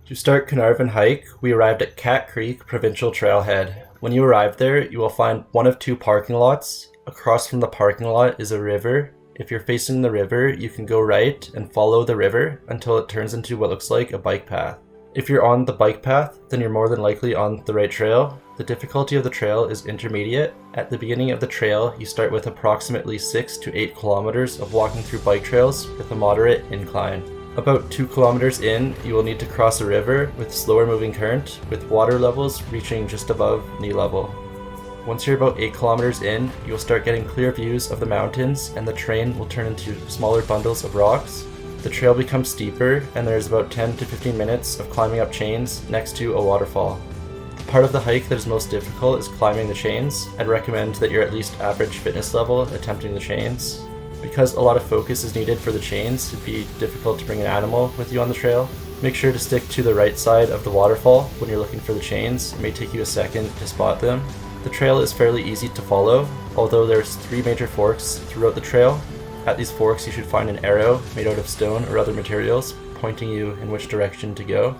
To start Carnarvon hike, we arrived at Cat Creek Provincial Trailhead. When you arrive there, you will find one of two parking lots. Across from the parking lot is a river. If you're facing the river, you can go right and follow the river until it turns into what looks like a bike path. If you're on the bike path, then you're more than likely on the right trail. The difficulty of the trail is intermediate. At the beginning of the trail, you start with approximately 6 to 8 kilometers of walking through bike trails with a moderate incline. About 2 kilometers in, you will need to cross a river with slower moving current, with water levels reaching just above knee level. Once you're about 8 kilometers in, you'll start getting clear views of the mountains and the terrain will turn into smaller bundles of rocks. The trail becomes steeper and there's about 10 to 15 minutes of climbing up chains next to a waterfall. The part of the hike that is most difficult is climbing the chains. I'd recommend that you're at least average fitness level attempting the chains. Because a lot of focus is needed for the chains, it'd be difficult to bring an animal with you on the trail. Make sure to stick to the right side of the waterfall when you're looking for the chains. It may take you a second to spot them. The trail is fairly easy to follow, although there's 3 major forks throughout the trail. At these forks you should find an arrow made out of stone or other materials pointing you in which direction to go.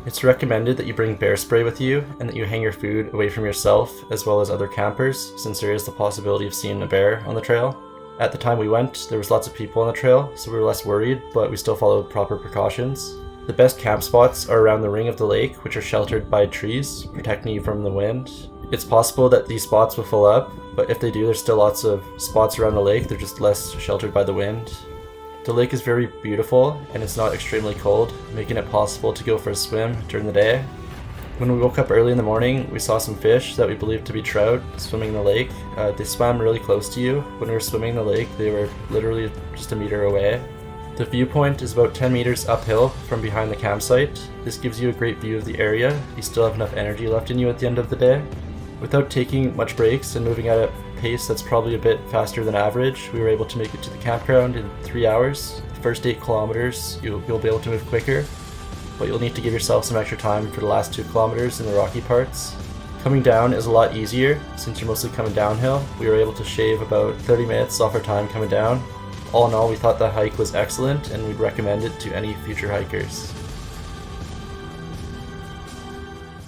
It's recommended that you bring bear spray with you and that you hang your food away from yourself as well as other campers, since there is the possibility of seeing a bear on the trail. At the time we went, there was lots of people on the trail, so we were less worried, but we still followed proper precautions. The best camp spots are around the ring of the lake, which are sheltered by trees, protecting you from the wind. It's possible that these spots will fill up, but if they do, there's still lots of spots around the lake, they're just less sheltered by the wind. The lake is very beautiful, and it's not extremely cold, making it possible to go for a swim during the day. When we woke up early in the morning, we saw some fish that we believed to be trout swimming in the lake. They swam really close to you. When we were swimming in the lake, they were literally just a meter away. The viewpoint is about 10 meters uphill from behind the campsite. This gives you a great view of the area. You still have enough energy left in you at the end of the day. Without taking much breaks and moving at a pace that's probably a bit faster than average, we were able to make it to the campground in 3 hours. The first 8 kilometers, you'll be able to move quicker, but you'll need to give yourself some extra time for the last 2 kilometers in the rocky parts. Coming down is a lot easier since you're mostly coming downhill. We were able to shave about 30 minutes off our time coming down. All in all, we thought the hike was excellent and we'd recommend it to any future hikers.